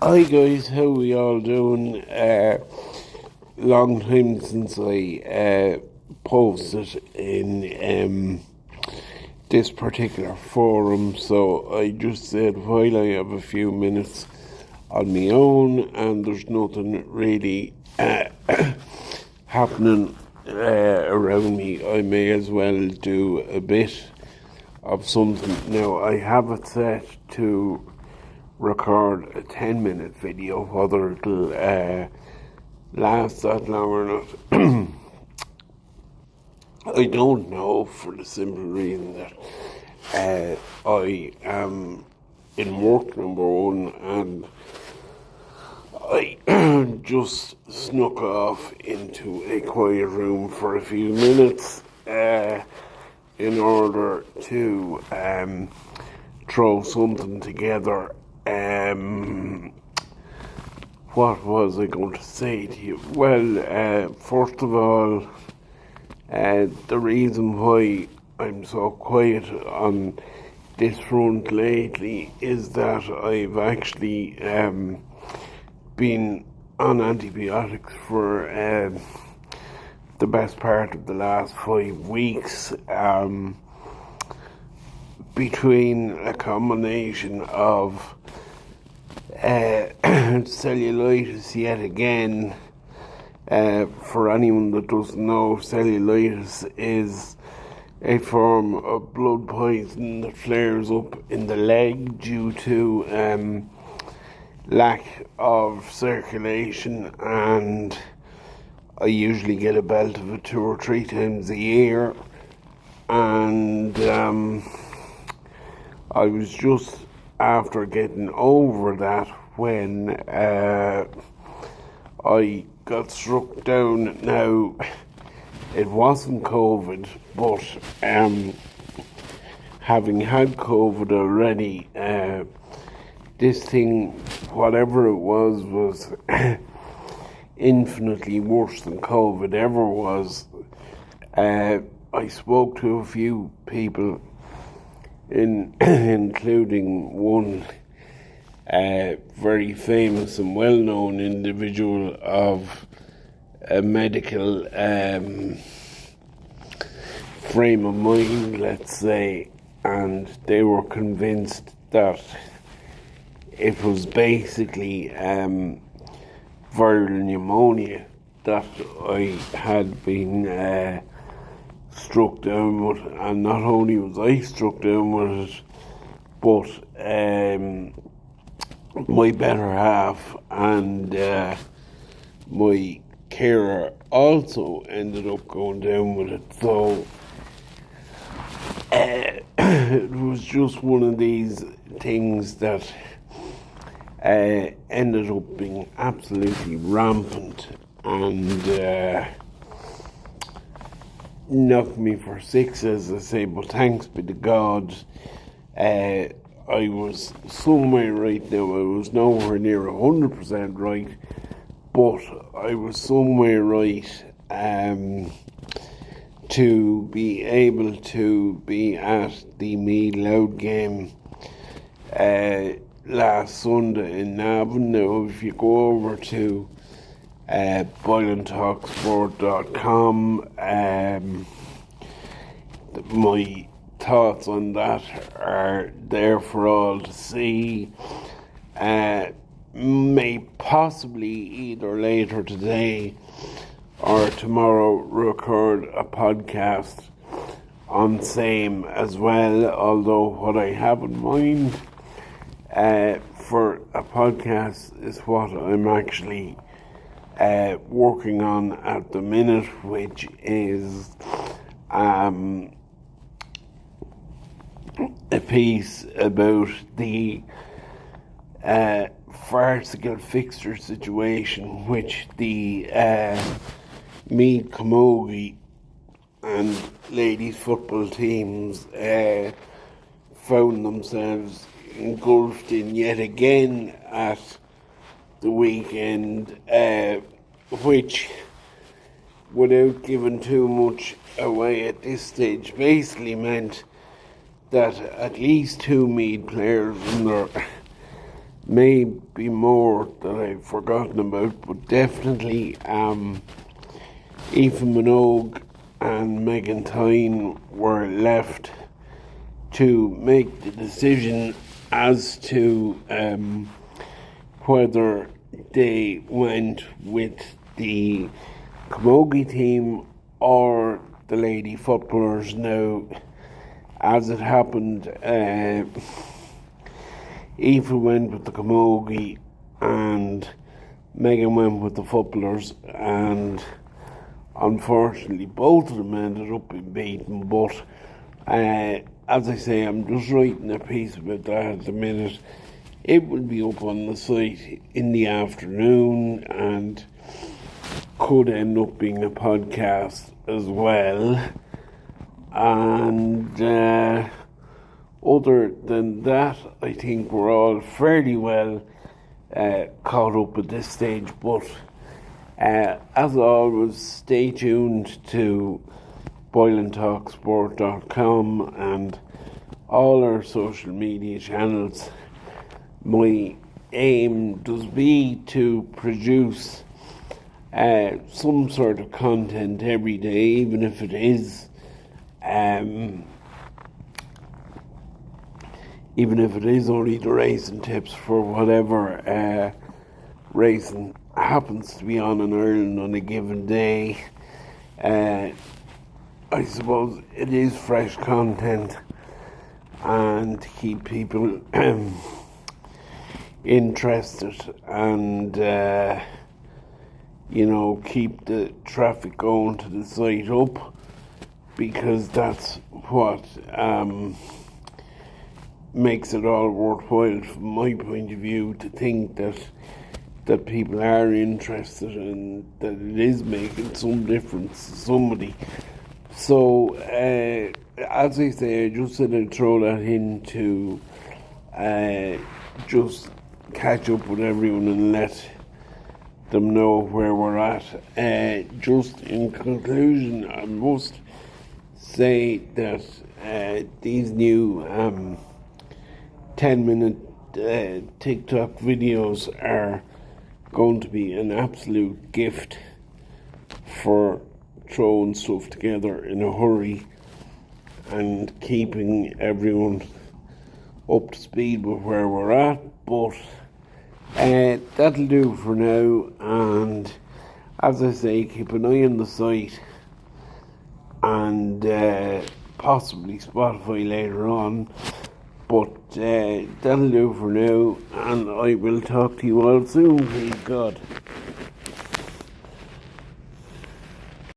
Hi guys, how we all doing? Long time since I posted in this particular forum, so I just said while I have a few minutes on my own and there's nothing really happening around me, I may as well do a bit of something. Now I have it set to record a 10-minute video. Whether it'll last that long or not, I don't know, for the simple reason that I am in work, number one, and I just snuck off into a quiet room for a few minutes in order to throw something together. What was I going to say to you? Well, first of all, the reason why I'm so quiet on this front lately is that I've actually been on antibiotics for the best part of the last 5 weeks, between a combination of cellulitis yet again. For anyone that doesn't know, cellulitis is a form of blood poison that flares up in the leg due to lack of circulation, and I usually get a belt of it 2 or 3 times a year, and I was just after getting over that when I got struck down. Now, it wasn't COVID, but having had COVID already, this thing, whatever it was infinitely worse than COVID ever was. I spoke to a few people, including one very famous and well-known individual of a medical frame of mind, let's say, and they were convinced that it was basically viral pneumonia that I had been struck down with, and not only was I struck down with it, but my better half and my carer also ended up going down with it. So it was just one of these things that ended up being absolutely rampant and knocked me for 6, as I say, but thanks be to God, I was somewhere right now. I was nowhere near 100% right, but I was somewhere right to be able to be at the Meath Loud game last Sunday in Navan. Now, if you go over to BoylanTalkSport.com, my thoughts on that are there for all to see. May possibly either later today or tomorrow record a podcast on same as well, although what I have in mind for a podcast is what I'm actually working on at the minute, which is a piece about the farcical fixture situation which the Meath Camogie and ladies football teams found themselves engulfed in yet again at the weekend, which, without giving too much away at this stage, basically meant that at least 2 Meath players and their May be more that I've forgotten about, but definitely Aoife Minogue and Megan Tyne were left to make the decision as to whether they went with the camogie team or the lady footballers. Now, as it happened, Aoife went with the camogie and Megan went with the footballers, and unfortunately both of them ended up being beaten. But as I say, I'm just writing a piece about that at the minute. It will be up on the site in the afternoon and could end up being a podcast as well. And other than that, I think we're all fairly well caught up at this stage. But as always, stay tuned to boylantalksport.com and all our social media channels. My aim does be to produce some sort of content every day, even if it is only the racing tips for whatever racing happens to be on in Ireland on a given day. I suppose it is fresh content, and to keep people interested and keep the traffic going to the site up, because that's what makes it all worthwhile from my point of view, to think that people are interested and that it is making some difference to somebody. So as I say, I just said I'd throw that in to just catch up with everyone and let them know where we're at. Just in conclusion, I must say that these new 10-minute TikTok videos are going to be an absolute gift for throwing stuff together in a hurry and keeping everyone up to speed with where we're at. But that'll do for now, and as I say, keep an eye on the site and possibly Spotify later on. But that'll do for now, and I will talk to you all soon, please God.